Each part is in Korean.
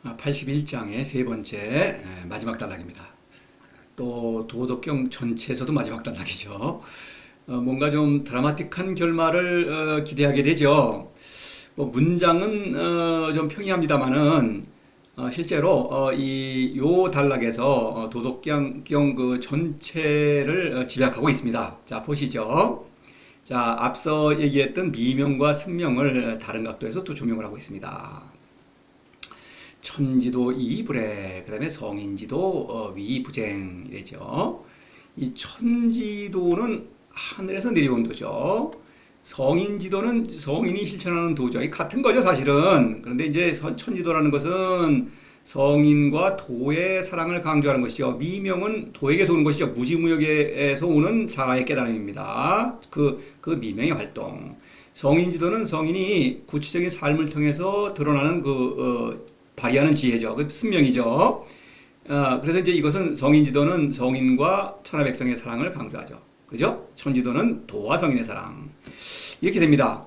81장의 세 번째 마지막 단락입니다. 또 도덕경 전체에서도 마지막 단락이죠. 뭔가 좀 드라마틱한 결말을 기대하게 되죠. 뭐 문장은 좀 평이합니다만은 실제로 이 요 단락에서 도덕경 그 전체를 집약하고 있습니다. 자, 보시죠. 자, 앞서 얘기했던 미명과 승명을 다른 각도에서 또 조명을 하고 있습니다. 천지도 이불에, 그 다음에 성인지도 위부쟁 이래죠. 이 천지도는 하늘에서 내려온 도죠. 성인지도는 성인이 실천하는 도죠. 이 같은 거죠, 사실은. 그런데 이제 천지도라는 것은 성인과 도의 사랑을 강조하는 것이죠. 미명은 도에게서 오는 것이죠. 무지무역에서 오는 자아의 깨달음입니다. 그 미명의 활동. 성인지도는 성인이 구체적인 삶을 통해서 드러나는 발휘하는 지혜죠. 그 승명이죠. 그래서 이제 이것은 성인지도는 성인과 천하백성의 사랑을 강조하죠. 그죠? 천지도는 도와 성인의 사랑. 이렇게 됩니다.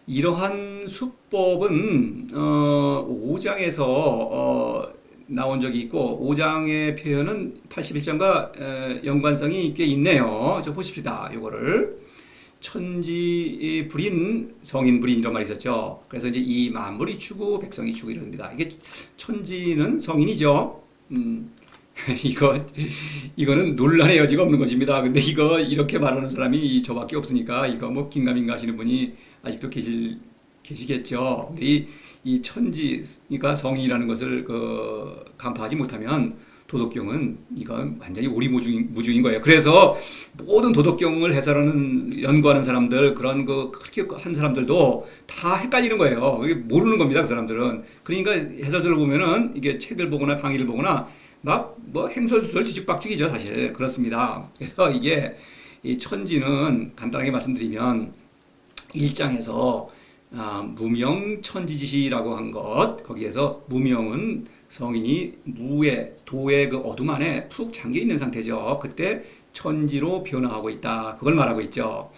이러한 수법은 5장에서 나온 적이 있고 5장의 표현은 81장과 연관성이 꽤 있네요. 저 보십시다. 이거를 천지 불인 성인 불인 이런 말이 있었죠. 그래서 이제 이 만물이 추구 백성이 추구 이럽니다. 이게 천지는 성인이죠. 이거는 논란의 여지가 없는 것입니다. 근데 이거 이렇게 말하는 사람이 저밖에 없으니까 이거 뭐 긴가민가 하시는 분이 아직도 계시겠죠. 근데 이 천지가 성인이라는 것을 간파하지 못하면 도덕경은 이건 완전히 오리무중인 거예요. 그래서 모든 도덕경을 해설하는 연구하는 사람들 그런 그렇게 한 사람들도 다 헷갈리는 거예요. 모르는 겁니다. 그 사람들은. 그러니까 해설서를 보면은 이게 책을 보거나 강의를 보거나 막 뭐 행설수설 뒤죽박죽이죠, 사실. 그렇습니다. 그래서 이게 이 천지는 간단하게 말씀드리면 1장에서 무명천지지시라고 한 것, 거기에서 무명은 성인이 무의 도의 그 어둠 안에 푹 잠겨 있는 상태죠. 그때 천지로 변화하고 있다. 그걸 말하고 있죠.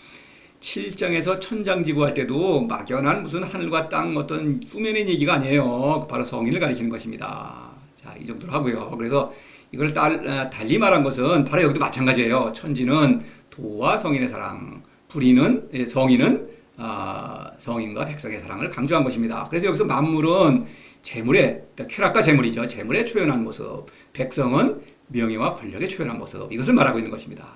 7장에서 천장지구 할 때도 막연한 무슨 하늘과 땅 어떤 꾸며낸 얘기가 아니에요. 바로 성인을 가리키는 것입니다. 자, 이 정도로 하고요. 그래서 이걸 달리 말한 것은 바로 여기도 마찬가지예요. 천지는 도와 성인의 사랑, 성인은 성인과 백성의 사랑을 강조한 것입니다. 그래서 여기서 만물은 재물의, 쾌락과 재물이죠. 재물에 초연한 모습. 백성은 명예와 권력에 초연한 모습. 이것을 말하고 있는 것입니다.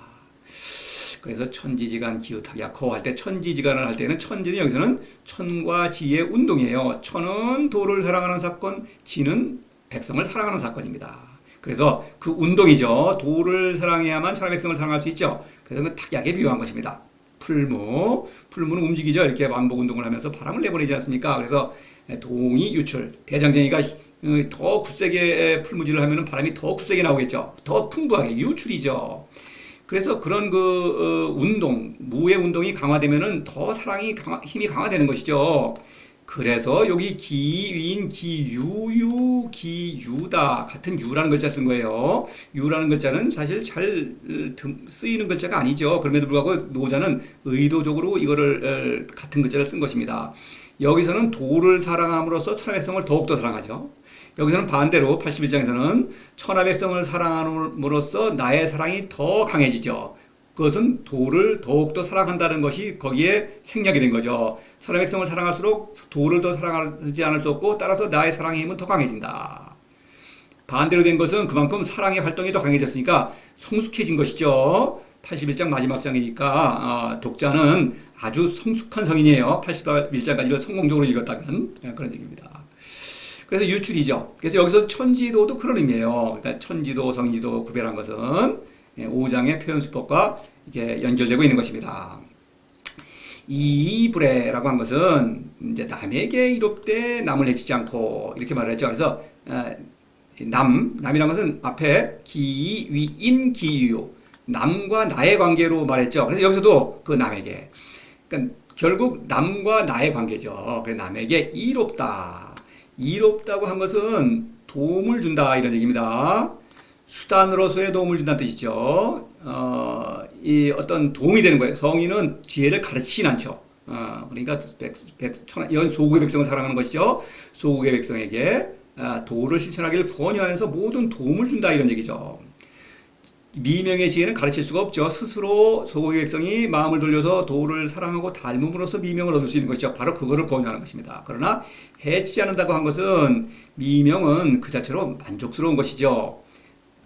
그래서 천지지간 기우탁약호 할 때 천지지간을 할 때는 천지는 여기서는 천과 지의 운동이에요. 천은 도를 사랑하는 사건, 지는 백성을 사랑하는 사건입니다. 그래서 그 운동이죠. 도를 사랑해야만 천하 백성을 사랑할 수 있죠. 그래서 그 탁약에 비유한 것입니다. 풀무는 움직이죠. 이렇게 왕복 운동을 하면서 바람을 내보내지 않습니까? 그래서 동이 유출, 대장쟁이가 더 굳세게 풀무질을 하면 바람이 더 굳세게 나오겠죠. 더 풍부하게 유출이죠. 그래서 그런 운동, 무의 운동이 강화되면은 더 힘이 강화되는 것이죠. 그래서 여기 기윈, 기유유, 기유다 같은 유라는 글자 쓴 거예요. 유라는 글자는 사실 잘 쓰이는 글자가 아니죠. 그럼에도 불구하고 노자는 의도적으로 이거를 같은 글자를 쓴 것입니다. 여기서는 도를 사랑함으로써 천하백성을 더욱더 사랑하죠. 여기서는 반대로 81장에서는 천하백성을 사랑함으로써 나의 사랑이 더 강해지죠. 그것은 도를 더욱더 사랑한다는 것이 거기에 생략이 된 거죠. 천하백성을 사랑할수록 도를 더 사랑하지 않을 수 없고 따라서 나의 사랑의 힘은 더 강해진다. 반대로 된 것은 그만큼 사랑의 활동이 더 강해졌으니까 성숙해진 것이죠. 81장 마지막 장이니까 독자는 아주 성숙한 성인이에요. 81장까지를 성공적으로 읽었다면 그런 얘기입니다. 그래서 유출이죠. 그래서 여기서 천지도도 그런 의미예요. 그러니까 천지도, 성인지도 구별한 것은 5장의 표현수법과 이게 연결되고 있는 것입니다. 이불에라고 한 것은 이제 남에게 이롭되 남을 해치지 않고 이렇게 말을 했죠. 그래서 남이란 것은 앞에 기위인 기유 남과 나의 관계로 말했죠. 그래서 여기서도 그 남에게 그러니까 결국 남과 나의 관계죠. 그래서 남에게 이롭다고 한 것은 도움을 준다 이런 얘기입니다. 수단으로서의 도움을 준다는 뜻이죠. 이 어떤 도움이 되는 거예요. 성인은 지혜를 가르치진 않죠. 그러니까 소국의 백성을 사랑하는 것이죠. 소국의 백성에게 도를 실천하기를 권유하면서 모든 도움을 준다 이런 얘기죠. 미명의 지혜는 가르칠 수가 없죠. 스스로 소고기 백성이 마음을 돌려서 도를 사랑하고 닮음으로써 미명을 얻을 수 있는 것이죠. 바로 그거를 권유하는 것입니다. 그러나 해치지 않는다고 한 것은 미명은 그 자체로 만족스러운 것이죠.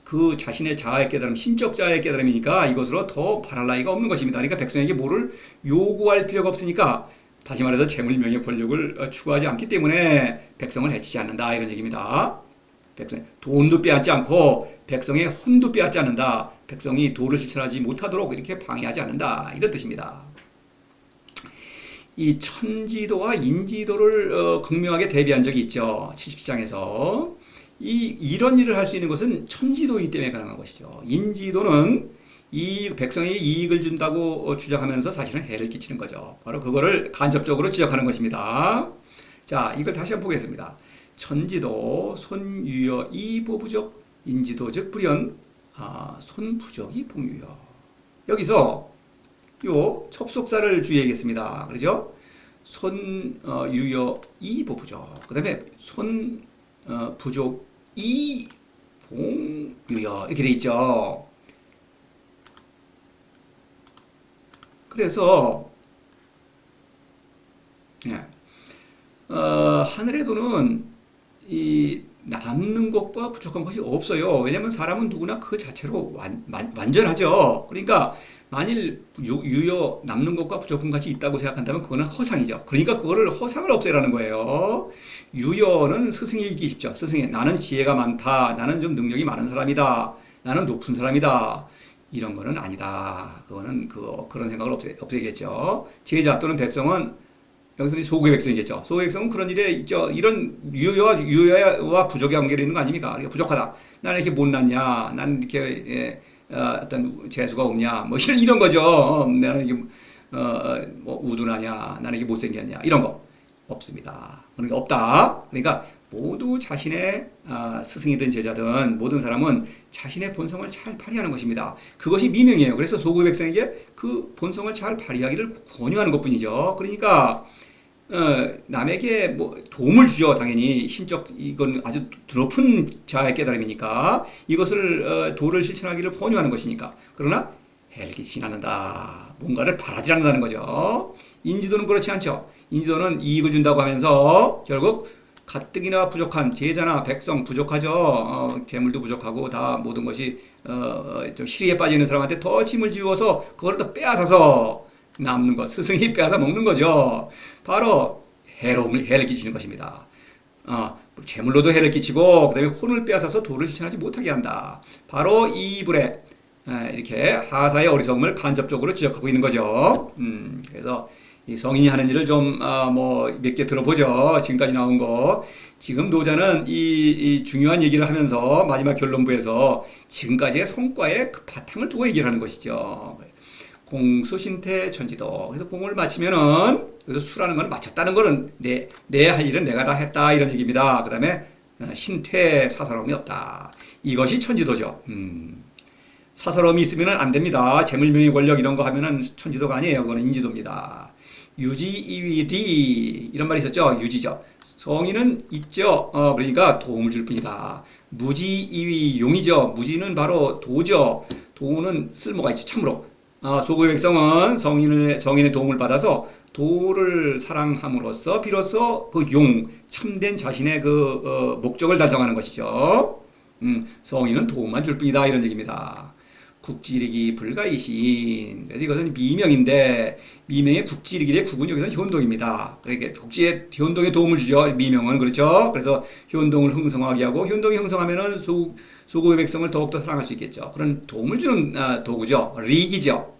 그 자신의 자아의 깨달음, 신적 자아의 깨달음이니까 이것으로 더 바랄 나위가 없는 것입니다. 그러니까 백성에게 뭐를 요구할 필요가 없으니까 다시 말해서 재물, 명예, 권력을 추구하지 않기 때문에 백성을 해치지 않는다 이런 얘기입니다. 백성 돈도 빼앗지 않고 백성의 혼도 빼앗지 않는다. 백성이 도를 실천하지 못하도록 이렇게 방해하지 않는다. 이런 뜻입니다. 이 천지도와 인지도를 극명하게 대비한 적이 있죠. 70장에서. 이런 일을 할 수 있는 것은 천지도이기 때문에 가능한 것이죠. 인지도는 이 백성이 이익을 준다고 주장하면서 사실은 해를 끼치는 거죠. 바로 그거를 간접적으로 지적하는 것입니다. 자, 이걸 다시 한번 보겠습니다. 천지도 손유여 이보부적 인지도 즉 불연 손부적이 봉유여. 여기서 요 접속사를 주의하겠습니다. 그렇죠? 손유여 이보부적. 그 다음에 손부적 이봉유여 이렇게 돼 있죠. 그래서 하늘의 도는 이 남는 것과 부족한 것이 없어요. 왜냐하면 사람은 누구나 그 자체로 완전하죠. 그러니까 만일 유여 남는 것과 부족한 것이 있다고 생각한다면 그거는 허상이죠. 그러니까 그거를 허상을 없애라는 거예요. 유여는 스승이 있기 쉽죠. 스승이 나는 지혜가 많다. 나는 좀 능력이 많은 사람이다. 나는 높은 사람이다. 이런 거는 아니다. 그거는 그런 생각을 없애겠죠. 제자 또는 백성은 여기서 소고의 백성이겠죠. 소고의 백성은 그런 일에 있죠. 이런 유여와 부족의 관계를 있는 거 아닙니까? 그러니까 부족하다. 나는 이렇게 못났냐? 나는 이렇게 어떤 재수가 없냐? 뭐 이런 거죠. 나는 이게 뭐 우둔하냐? 나는 이게 못생겼냐? 이런 거 없습니다. 그러니까 없다. 그러니까 모두 자신의 스승이든 제자든 모든 사람은 자신의 본성을 잘 발휘하는 것입니다. 그것이 미명이에요. 그래서 소고의 백성에게 그 본성을 잘 발휘하기를 권유하는 것뿐이죠. 그러니까 남에게 뭐 도움을 주죠. 당연히 신적 이건 아주 높은 자아의 깨달음이니까 이것을 도를 실천하기를 권유하는 것이니까. 그러나 해를 끼치지 않는다. 뭔가를 바라지 않는다는 거죠. 인지도는 그렇지 않죠. 인지도는 이익을 준다고 하면서 결국 가뜩이나 부족한 제자나 백성 부족하죠. 재물도 부족하고 다 모든 것이 좀 시리에 빠지는 사람한테 더 짐을 지워서 그걸 또 빼앗아서 남는 것, 스승이 빼앗아 먹는 거죠. 바로 해를 끼치는 것입니다. 재물로도 해를 끼치고 그다음에 혼을 빼앗아서 도를 실천하지 못하게 한다. 바로 이 불에 이렇게 하사의 어리석음을 간접적으로 지적하고 있는 거죠. 그래서 이 성인이 하는 일을 좀 몇 개 들어보죠. 지금까지 나온 거. 지금 노자는 이 중요한 얘기를 하면서 마지막 결론부에서 지금까지의 성과의 그 바탕을 두고 얘기를 하는 것이죠. 공수신태 천지도. 그래서 공을 마치면은 그래서 수라는 건 마쳤다는 거는 내 할 일은 내가 다 했다 이런 얘기입니다. 그다음에 신퇴 사사로움이 없다. 이것이 천지도죠. 사사로움이 있으면은 안 됩니다. 재물명예 권력 이런 거 하면은 천지도가 아니에요. 그거는 인지도입니다. 유지 이위리 이런 말이 있었죠. 유지죠. 성의는 있죠. 그러니까 도움을 줄 뿐이다. 무지 이위 용이죠. 무지는 바로 도죠. 도는 쓸모가 있죠. 참으로. 소고의 백성은 성인의 도움을 받아서 도를 사랑함으로써 비로소 그 참된 자신의 그 목적을 달성하는 것이죠. 성인은 도움만 줄 뿐이다 이런 얘기입니다. 국지이르기 불가이신. 그래서 이것은 미명인데 미명의 국지이르기의 국은 여기서는 효운동입니다. 그러니까 국지의 효운동에 도움을 주죠. 미명은 그렇죠. 그래서 효운동을 흥성하게 하고 효운동이 흥성하면은 소고의 백성을 더욱더 사랑할 수 있겠죠. 그런 도움을 주는 도구죠. 리기죠.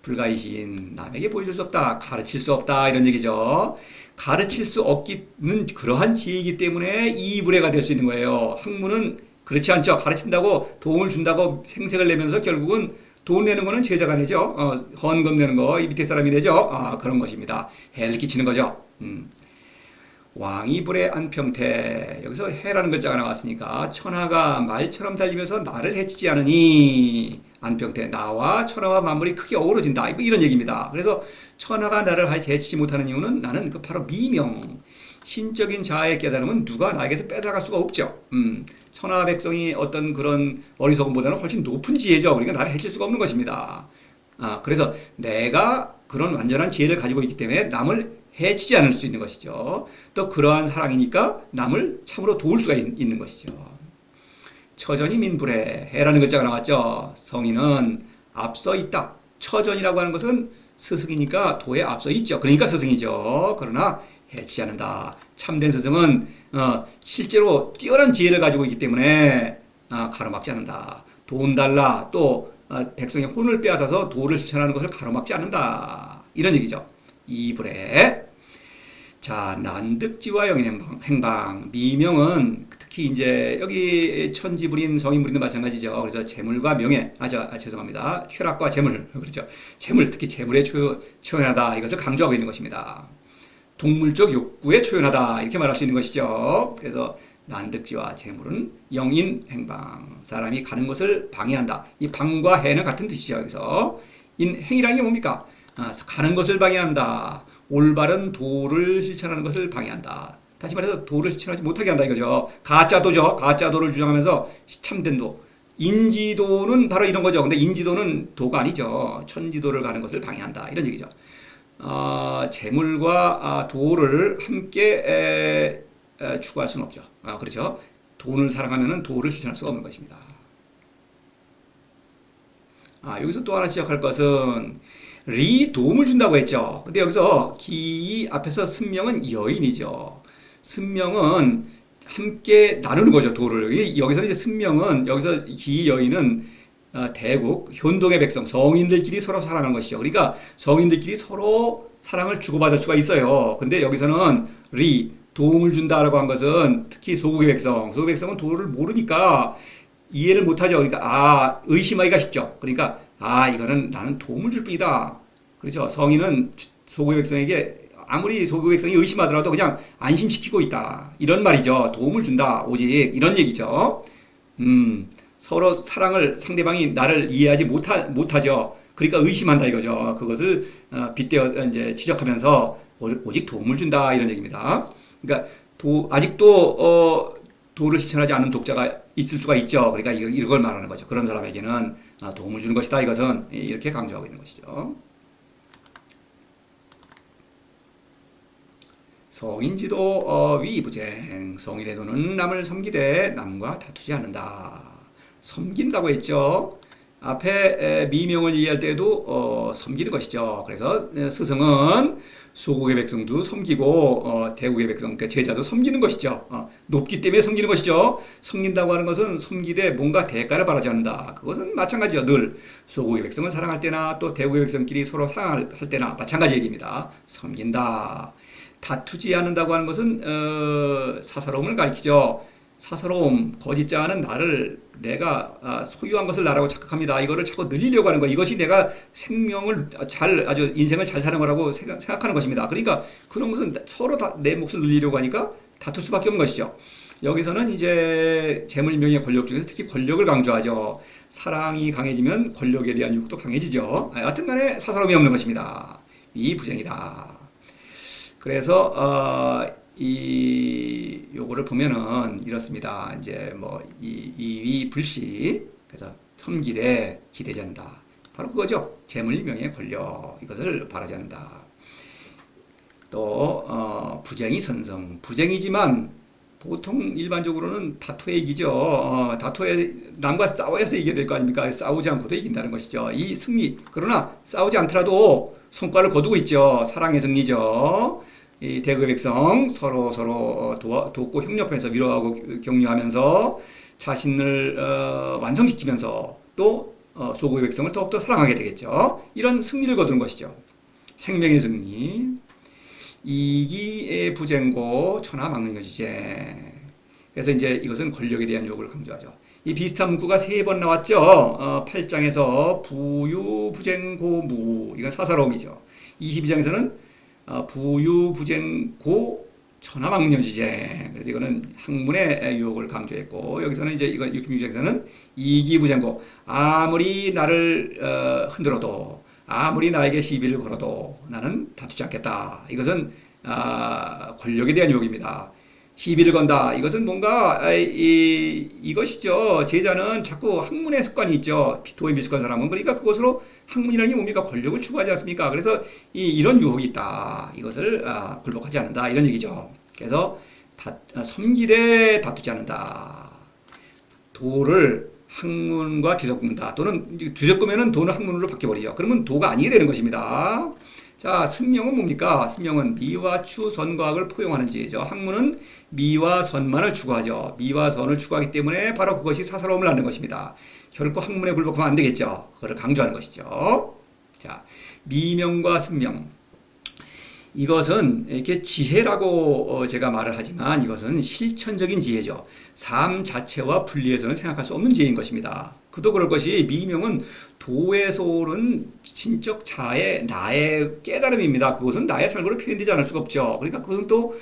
불가이신. 남에게 보여줄 수 없다. 가르칠 수 없다. 이런 얘기죠. 가르칠 수 없기는 그러한 지혜이기 때문에 이 불해가 될 수 있는 거예요. 학문은 그렇지 않죠. 가르친다고 도움을 준다고 생색을 내면서 결국은 돈 내는 거는 제자가 내죠. 헌금 내는 거 이 밑에 사람이 내죠. 그런 것입니다. 해를 끼치는 거죠. 왕이불의 안평태. 여기서 해라는 글자가 나왔으니까 천하가 말처럼 달리면서 나를 해치지 않으니 안평태. 나와 천하와 만물이 크게 어우러진다. 이런 얘기입니다. 그래서 천하가 나를 해치지 못하는 이유는 나는 바로 미명. 신적인 자아의 깨달음은 누가 나에게서 뺏어갈 수가 없죠. 천하 백성이 어떤 그런 어리석음보다는 훨씬 높은 지혜죠. 그러니까 나를 해칠 수가 없는 것입니다. 그래서 내가 그런 완전한 지혜를 가지고 있기 때문에 남을 해치지 않을 수 있는 것이죠. 또 그러한 사랑이니까 남을 참으로 도울 수가 있는 것이죠. 처전이 민불에 해라는 글자가 나왔죠. 성인은 앞서 있다. 처전이라고 하는 것은 스승이니까 도에 앞서 있죠. 그러니까 스승이죠. 그러나 해치지 않는다. 참된 스승은 실제로 뛰어난 지혜를 가지고 있기 때문에 가로막지 않는다. 돈 달라 또 백성의 혼을 빼앗아서 도를 실천하는 것을 가로막지 않는다. 이런 얘기죠. 이불에 자 난득지와 영인 행방 미명은 특히 이제 여기 천지불인 성인불인도 마찬가지죠. 그래서 재물과 명예 죄송합니다. 쾌락과 재물 그렇죠. 재물 특히 재물에 초연하다 이것을 강조하고 있는 것입니다. 동물적 욕구에 초연하다 이렇게 말할 수 있는 것이죠. 그래서 난득지와 재물은 영인 행방 사람이 가는 것을 방해한다. 이 방과 해는 같은 뜻이죠. 여기서 행이라는 게 뭡니까? 가는 것을 방해한다. 올바른 도를 실천하는 것을 방해한다. 다시 말해서 도를 실천하지 못하게 한다 이거죠. 가짜도죠. 가짜도를 주장하면서 참된 도. 인지도는 바로 이런 거죠. 근데 인지도는 도가 아니죠. 천지도를 가는 것을 방해한다. 이런 얘기죠. 재물과 도를 함께 추구할 수는 없죠. 그렇죠. 돈을 사랑하면 도를 실천할 수가 없는 것입니다. 여기서 또 하나 지적할 것은 리 도움을 준다고 했죠. 근데 여기서 기 앞에서 승명은 여인이죠. 승명은 함께 나누는 거죠. 도를. 여기서는 이제 승명은 여기서 기 여인은 대국 현동의 백성 성인들끼리 서로 사랑하는 것이죠. 그러니까 성인들끼리 서로 사랑을 주고받을 수가 있어요. 근데 여기서는 리 도움을 준다라고 한 것은 특히 소국의 백성은 도를 모르니까 이해를 못하죠. 그러니까 의심하기가 쉽죠. 그러니까 이거는 나는 도움을 줄 뿐이다. 그렇죠. 성인은 소국의 백성에게 아무리 소국의 백성이 의심하더라도 그냥 안심시키고 있다. 이런 말이죠. 도움을 준다. 오직 이런 얘기죠. 서로 사랑을 상대방이 나를 이해하지 못하죠. 그러니까 의심한다 이거죠. 그것을 빗대어 이제 지적하면서 오직 도움을 준다 이런 얘기입니다. 그러니까 아직도 도를 실천하지 않는 독자가 있을 수가 있죠. 그러니까 이걸 말하는 거죠. 그런 사람에게는 도움을 주는 것이다. 이것은 이렇게 강조하고 있는 것이죠. 성인지도 위부쟁 성인의 도는 남을 섬기되 남과 다투지 않는다. 섬긴다고 했죠. 앞에 미명을 이해할 때도 섬기는 것이죠. 그래서 스승은 소국의 백성도 섬기고 대국의 백성, 그러니까 제자도 섬기는 것이죠. 높기 때문에 섬기는 것이죠. 섬긴다고 하는 것은 섬기되 뭔가 대가를 바라지 않는다. 그것은 마찬가지죠. 늘 소국의 백성을 사랑할 때나 또 대국의 백성끼리 서로 사랑할 때나 마찬가지 얘기입니다. 섬긴다. 다투지 않는다고 하는 것은 사사로움을 가리키죠. 사사로움, 거짓자는 내가 소유한 것을 나라고 착각합니다. 이거를 자꾸 늘리려고 하는 거. 이것이 내가 생명을 아주 인생을 잘 사는 거라고 생각하는 것입니다. 그러니까 그런 것은 서로 다 내 몫을 늘리려고 하니까 다툴 수밖에 없는 것이죠. 여기서는 이제 재물, 명예, 권력 중에서 특히 권력을 강조하죠. 사랑이 강해지면 권력에 대한 욕도 강해지죠. 여하튼 간에 사사로움이 없는 것입니다. 이 부정이다. 그래서 요거를 보면은 이렇습니다. 이제 이 불시 그래서 섬기되 기대지 않는다. 바로 그거죠. 재물, 명예, 권력 이것을 바라지 않는다. 또 부쟁이 선성. 부쟁이지만 보통 일반적으로는 다투에 이기죠. 다투에 남과 싸워야서 이겨야 될 거 아닙니까? 싸우지 않고도 이긴다는 것이죠. 이 승리. 그러나 싸우지 않더라도 성과를 거두고 있죠. 사랑의 승리죠. 이 대국의 백성 서로 돕고 협력하면서 위로하고 격려하면서 자신을 완성시키면서 또 소국의 백성을 더욱더 사랑하게 되겠죠. 이런 승리를 거두는 것이죠. 생명의 승리. 이기의 부쟁고 천하망령여지제. 그래서 이제 이것은 권력에 대한 욕을 강조하죠. 이 비슷한 문구가 3번 나왔죠. 8장에서 부유부쟁고무 이건 사사로움이죠. 22장에서는 부유부쟁고 천하망령지제. 그래서 이거는 학문의 유혹을 강조했고 여기서는 이제 이건 66장에서는 이기부쟁고 아무리 나를 흔들어도 아무리 나에게 시비를 걸어도 나는 다투지 않겠다. 이것은 권력에 대한 유혹입니다. 시비를 건다. 이것은 뭔가 이것이죠. 제자는 자꾸 학문의 습관이 있죠. 도에 미숙한 사람은. 그러니까 그것으로 학문이라는 게 뭡니까? 권력을 추구하지 않습니까? 그래서 이런 유혹이 있다. 이것을 굴복하지 않는다. 이런 얘기죠. 그래서 섬기되 다투지 않는다. 도를 학문과 뒤섞는다. 또는 뒤섞으면 도는 학문으로 바뀌어버리죠. 그러면 도가 아니게 되는 것입니다. 자, 승명은 뭡니까? 승명은 미와 추, 선, 과학을 포용하는 지혜죠. 학문은 미와 선만을 추구하죠. 미와 선을 추구하기 때문에 바로 그것이 사사로움을 낳는 것입니다. 결코 학문에 굴복하면 안 되겠죠. 그걸 강조하는 것이죠. 자, 미명과 승명. 이것은 이렇게 지혜라고 제가 말을 하지만 이것은 실천적인 지혜죠. 삶 자체와 분리해서는 생각할 수 없는 지혜인 것입니다. 그도 그럴 것이 미명은 도에서 오는 신적 자의 나의 깨달음입니다. 그것은 나의 삶으로 표현되지 않을 수가 없죠. 그러니까 그것은 또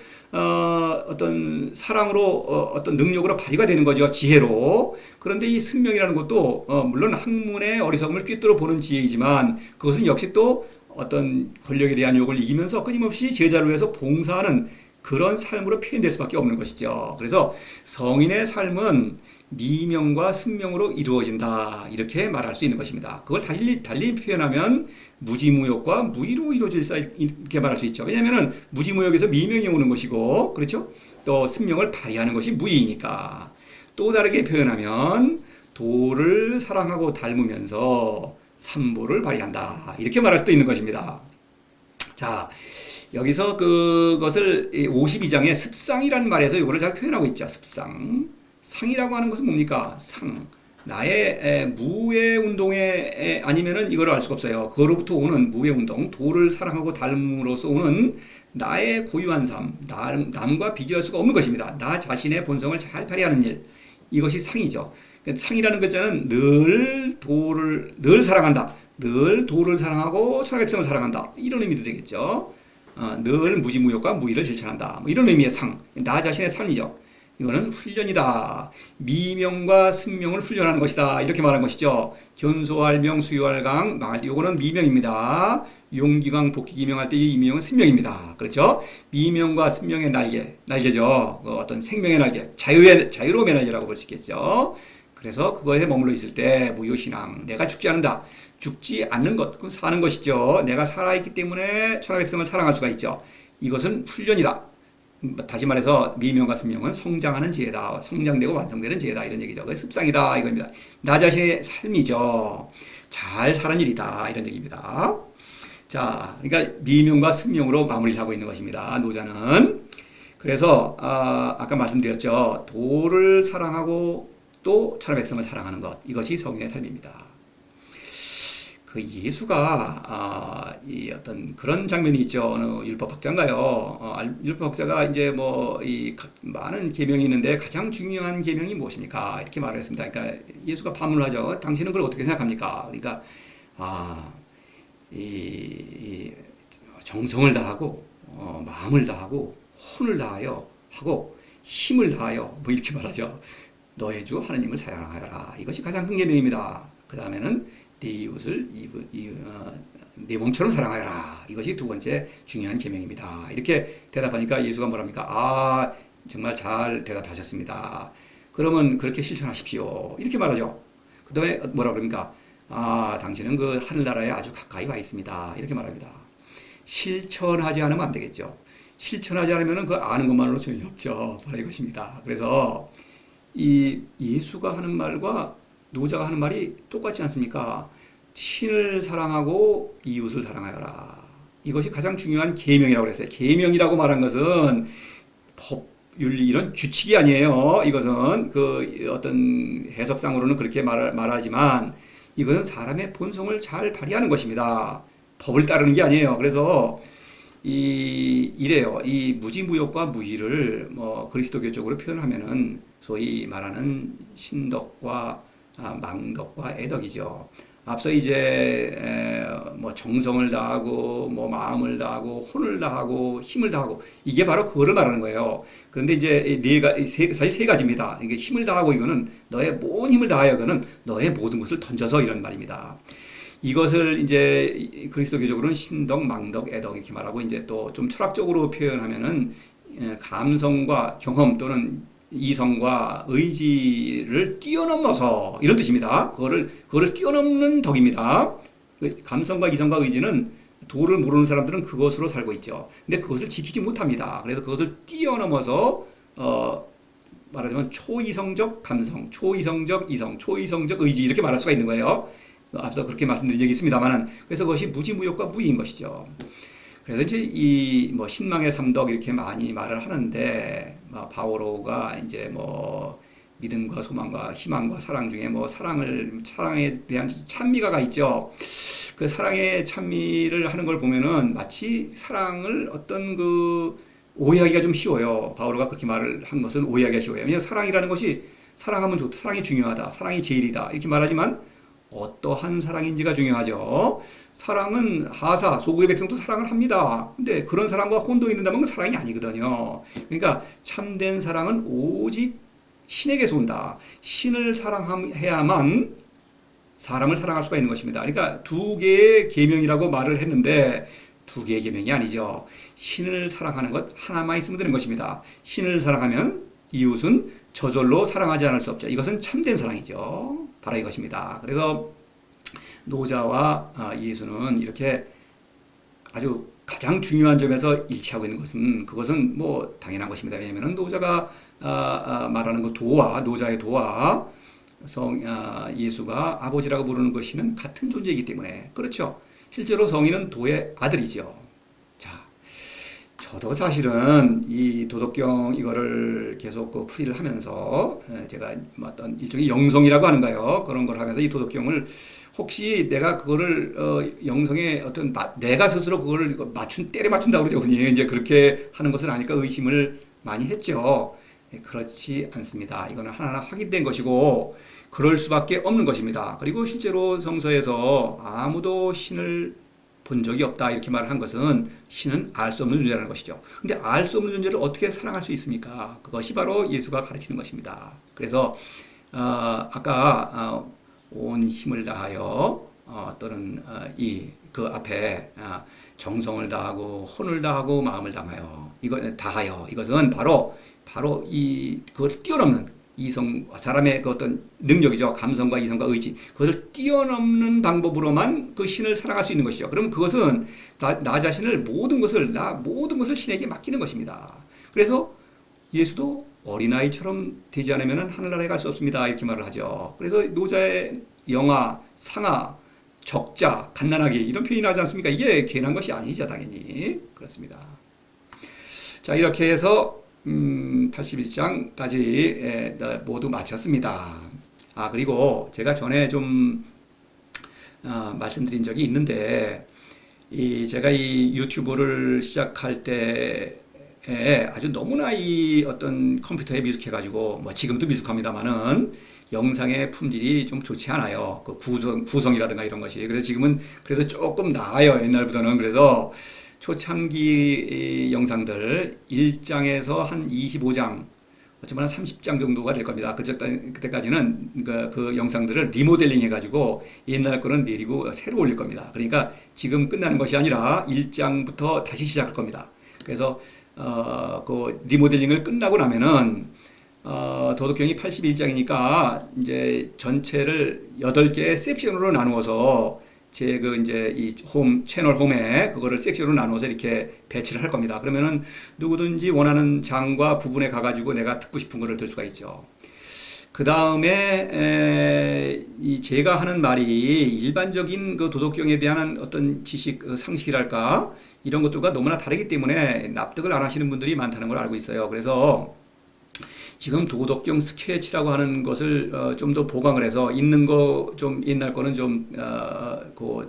어떤 사랑으로 어떤 능력으로 발휘가 되는 거죠. 지혜로. 그런데 이 승명이라는 것도 물론 학문의 어리석음을 꿰뚫어 보는 지혜이지만 그것은 역시 또 어떤 권력에 대한 유혹을 이기면서 끊임없이 제자를 위해서 봉사하는 그런 삶으로 표현될 수밖에 없는 것이죠. 그래서 성인의 삶은 미명과 승명으로 이루어진다. 이렇게 말할 수 있는 것입니다. 그걸 달리 표현하면 무지무욕과 무의로 이루어질다. 이렇게 말할 수 있죠. 왜냐하면 무지무욕에서 미명이 오는 것이고, 그렇죠? 또 승명을 발휘하는 것이 무의이니까. 또 다르게 표현하면 도를 사랑하고 닮으면서 삼보를 발휘한다. 이렇게 말할 수도 있는 것입니다. 자, 여기서 그것을 52장의 습상이라는 말에서 이거를 잘 표현하고 있죠. 습상. 상이라고 하는 것은 뭡니까? 상. 나의 무의 운동에 아니면은 이걸 알 수가 없어요. 그거로부터 오는 무의 운동, 도를 사랑하고 닮음으로써 오는 나의 고유한 삶, 남과 비교할 수가 없는 것입니다. 나 자신의 본성을 잘 발휘하는 일. 이것이 상이죠. 상이라는 글자는 늘 사랑한다. 늘 도를 사랑하고 천하백성을 사랑한다. 이런 의미도 되겠죠. 늘 무지무욕과 무의를 실천한다. 뭐 이런 의미의 상. 나 자신의 삶이죠. 이거는 훈련이다. 미명과 승명을 훈련하는 것이다. 이렇게 말한 것이죠. 견소할명, 수요할강, 이거는 미명입니다. 용기강, 복기기명할 때 이 미명은 승명입니다. 그렇죠? 미명과 승명의 날개죠. 어떤 생명의 날개, 자유로움의 날개라고 볼 수 있겠죠. 그래서 그거에 머물러 있을 때 무효신앙, 내가 죽지 않는다. 죽지 않는 것, 그건 사는 것이죠. 내가 살아있기 때문에 천하백성을 사랑할 수가 있죠. 이것은 훈련이다. 다시 말해서 미명과 승명은 성장하는 지혜다. 성장되고 완성되는 지혜다. 이런 얘기죠. 그게 습상이다. 이겁니다. 나 자신의 삶이죠. 잘 사는 일이다. 이런 얘기입니다. 자, 그러니까 미명과 승명으로 마무리를 하고 있는 것입니다. 노자는. 그래서 아까 말씀드렸죠. 도를 사랑하고 또 천하백성을 사랑하는 것. 이것이 성인의 삶입니다. 그 예수가 이 어떤 그런 장면이 있죠. 어느 율법학자인가요? 율법학자가 이제 뭐 이 많은 계명이 있는데 가장 중요한 계명이 무엇입니까? 이렇게 말을 했습니다. 그러니까 예수가 반문을 하죠. 당신은 그걸 어떻게 생각합니까? 그러니까 이 정성을 다하고 마음을 다하고 혼을 다하여 하고 힘을 다하여 뭐 이렇게 말하죠. 너의 주 하나님을 사랑하여라. 이것이 가장 큰 계명입니다. 그 다음에는 네 이웃을 내 몸처럼 사랑하여라. 이것이 두 번째 중요한 계명입니다. 이렇게 대답하니까 예수가 뭐랍니까? 정말 잘 대답하셨습니다. 그러면 그렇게 실천하십시오. 이렇게 말하죠. 그 다음에 뭐라 그럽니까? 당신은 그 하늘나라에 아주 가까이 와 있습니다. 이렇게 말합니다. 실천하지 않으면 안 되겠죠. 실천하지 않으면 그 아는 것만으로 소용이 없죠. 바로 이것입니다. 그래서 이 예수가 하는 말과 노자가 하는 말이 똑같지 않습니까? 신을 사랑하고 이웃을 사랑하여라. 이것이 가장 중요한 계명이라고 그랬어요. 계명이라고 말한 것은 법, 윤리 이런 규칙이 아니에요. 이것은 그 어떤 해석상으로는 그렇게 말하지만 이것은 사람의 본성을 잘 발휘하는 것입니다. 법을 따르는 게 아니에요. 그래서 이래요. 이 무지무욕과 무의를 뭐 그리스도교적으로 표현하면은 소위 말하는 신덕과 망덕과 애덕이죠. 앞서 이제 뭐 정성을 다하고 뭐 마음을 다하고 혼을 다하고 힘을 다하고 이게 바로 그거를 말하는 거예요. 그런데 이제 사실 세 가지입니다. 이게 힘을 다하고 이거는 너의 온 힘을 다하여 이거는 너의 모든 것을 던져서 이런 말입니다. 이것을 이제 그리스도교적으로는 신덕, 망덕, 애덕 이렇게 말하고 이제 또 좀 철학적으로 표현하면은 감성과 경험 또는 이성과 의지를 뛰어넘어서 이런 뜻입니다. 그거를 뛰어넘는 덕입니다. 감성과 이성과 의지는 도를 모르는 사람들은 그것으로 살고 있죠. 근데 그것을 지키지 못합니다. 그래서 그것을 뛰어넘어서 말하자면 초이성적 감성, 초이성적 이성, 초이성적 의지 이렇게 말할 수가 있는 거예요. 앞서 그렇게 말씀드린 적이 있습니다만은 그래서 그것이 무지무욕과 무의인 것이죠. 그래서 이제 이 뭐 신망의 삼덕 이렇게 많이 말을 하는데 바오로가 이제 뭐 믿음과 소망과 희망과 사랑 중에 뭐 사랑에 대한 찬미가가 있죠. 그 사랑의 찬미를 하는 걸 보면은 마치 사랑을 어떤 그 오해하기가 좀 쉬워요. 바오로가 그렇게 말을 한 것은 오해하기가 쉬워요. 왜냐하면 사랑이라는 것이 사랑하면 좋다, 사랑이 중요하다, 사랑이 제일이다 이렇게 말하지만 어떠한 사랑인지가 중요하죠. 사랑은 하사, 소국의 백성도 사랑을 합니다. 근데 그런 사랑과 혼동이 있는다면 그 사랑이 아니거든요. 그러니까 참된 사랑은 오직 신에게서 온다. 신을 사랑해야만 사람을 사랑할 수가 있는 것입니다. 그러니까 두 개의 계명이라고 말을 했는데 두 개의 계명이 아니죠. 신을 사랑하는 것 하나만 있으면 되는 것입니다. 신을 사랑하면 이웃은 저절로 사랑하지 않을 수 없죠. 이것은 참된 사랑이죠. 바로 이것입니다. 그래서 노자와 예수는 이렇게 아주 가장 중요한 점에서 일치하고 있는 것은 그것은 뭐 당연한 것입니다. 왜냐하면 노자가 말하는 그 도와 노자의 도와 예수가 아버지라고 부르는 것이는 같은 존재이기 때문에 그렇죠. 실제로 성인은 도의 아들이죠. 자, 저도 사실은 이 도덕경 이거를 계속 그 풀이를 하면서 제가 어떤 일종의 영성이라고 하는가요? 그런 걸 하면서 이 도덕경을 혹시 내가 그거를 영성의 어떤 내가 스스로 그거를 때려 맞춘다고 그러죠. 흔히 이제 그렇게 하는 것은 아닐까 의심을 많이 했죠. 그렇지 않습니다. 이거는 하나하나 확인된 것이고 그럴 수밖에 없는 것입니다. 그리고 실제로 성서에서 아무도 신을 본 적이 없다 이렇게 말을 한 것은 신은 알 수 없는 존재라는 것이죠. 근데 알 수 없는 존재를 어떻게 사랑할 수 있습니까? 그것이 바로 예수가 가르치는 것입니다. 그래서 아까 온 힘을 다하여 또는 그 앞에 정성을 다하고 혼을 다하고 마음을 다하여 이것은 바로 그걸 뛰어넘는 사람의 그 어떤 능력이죠. 감성과 이성과 의지. 그것을 뛰어넘는 방법으로만 그 신을 사랑할 수 있는 것이죠. 그러면 그것은 나 자신을 모든 것을 신에게 맡기는 것입니다. 그래서 예수도 어린아이처럼 되지 않으면 하늘나라에 갈 수 없습니다. 이렇게 말을 하죠. 그래서 노자의 영아, 상아, 적자, 갓난아기 이런 표현을 하지 않습니까? 이게 괜한 것이 아니죠. 당연히. 그렇습니다. 자, 이렇게 해서 81장까지 모두 마쳤습니다. 그리고 제가 전에 좀 말씀드린 적이 있는데 제가 이 유튜브를 시작할 때 아주 너무나 이 어떤 컴퓨터에 미숙해가지고 뭐 지금도 미숙합니다만은 영상의 품질이 좀 좋지 않아요. 그 구성이라든가 이런 것이. 그래서 지금은 그래도 조금 나아요. 옛날보다는. 그래서 초창기 영상들 1장에서 한 25장, 어쩌면 한 30장 정도가 될 겁니다. 그때까지는 그 영상들을 리모델링 해가지고 옛날 거는 내리고 새로 올릴 겁니다. 그러니까 지금 끝나는 것이 아니라 1장부터 다시 시작할 겁니다. 그래서 그 리모델링을 끝나고 나면은 도덕경이 81장이니까 이제 전체를 8개의 섹션으로 나누어서 이제 이 채널 홈에 그거를 섹션으로 나눠서 이렇게 배치를 할 겁니다. 그러면은 누구든지 원하는 장과 부분에 가가지고 내가 듣고 싶은 거를 들 수가 있죠. 그 다음에 제가 하는 말이 일반적인 그 도덕경에 대한 어떤 지식, 상식이랄까 이런 것들과 너무나 다르기 때문에 납득을 안 하시는 분들이 많다는 걸 알고 있어요. 그래서 지금 도덕경 스케치라고 하는 것을 좀 더 보강을 해서 있는 거 좀 옛날 거는 좀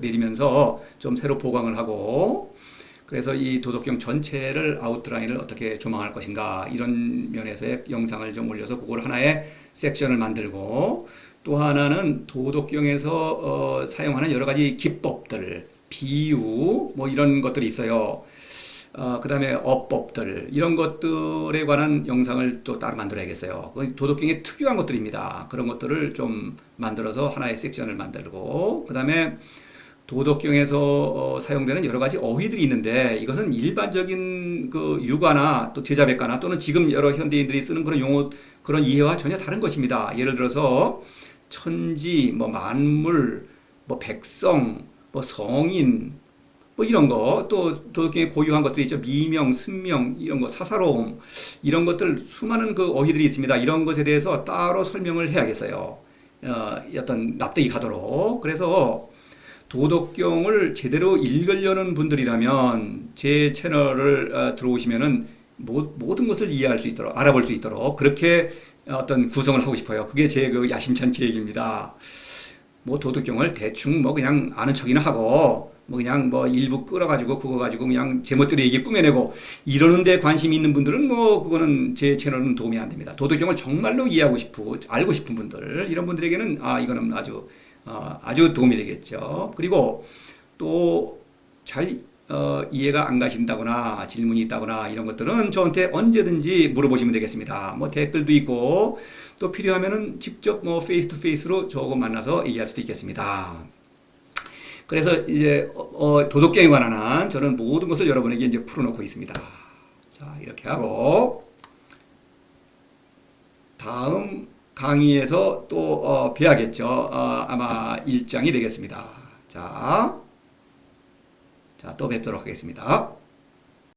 내리면서 좀 새로 보강을 하고 그래서 이 도덕경 전체를 아웃라인을 어떻게 조망할 것인가 이런 면에서의 영상을 좀 올려서 그걸 하나의 섹션을 만들고 또 하나는 도덕경에서 사용하는 여러 가지 기법들, 비유 뭐 이런 것들이 있어요. 그 다음에 어법들 이런 것들에 관한 영상을 또 따로 만들어야겠어요. 도덕경의 특유한 것들입니다. 그런 것들을 좀 만들어서 하나의 섹션을 만들고 그 다음에 도덕경에서 사용되는 여러 가지 어휘들이 있는데 이것은 일반적인 그 유가나 또 제자백가나 또는 지금 여러 현대인들이 쓰는 그런 용어 그런 이해와 전혀 다른 것입니다. 예를 들어서 천지, 뭐 만물, 뭐 백성, 뭐 성인, 뭐 이런 거, 또 도덕경에 고유한 것들이 있죠. 미명, 승명, 이런 거, 사사로움, 이런 것들 수많은 그 어휘들이 있습니다. 이런 것에 대해서 따로 설명을 해야겠어요. 어떤 납득이 가도록. 그래서 도덕경을 제대로 읽으려는 분들이라면 제 채널을 들어오시면은 모든 것을 이해할 수 있도록, 알아볼 수 있도록 그렇게 어떤 구성을 하고 싶어요. 그게 제 그 야심찬 계획입니다. 뭐 도덕경을 대충 뭐 그냥 아는 척이나 하고 뭐 그냥 뭐 일부 끌어가지고 그거 가지고 그냥 제멋대로 얘기 꾸며내고 이러는데 관심이 있는 분들은 뭐 그거는 제 채널은 도움이 안 됩니다. 도덕경을 정말로 이해하고 싶고 알고 싶은 분들 이런 분들에게는 이거는 아주 도움이 되겠죠. 그리고 또 잘 이해가 안 가신다거나 질문이 있다거나 이런 것들은 저한테 언제든지 물어보시면 되겠습니다. 뭐 댓글도 있고 또 필요하면은 직접 뭐 페이스 투 페이스로 저하고 만나서 얘기할 수도 있겠습니다. 그래서 이제 도덕경에 관한 한 저는 모든 것을 여러분에게 이제 풀어놓고 있습니다. 자, 이렇게 하고 다음 강의에서 또 뵈야겠죠. 아마 1장이 되겠습니다. 자, 또 뵙도록 하겠습니다.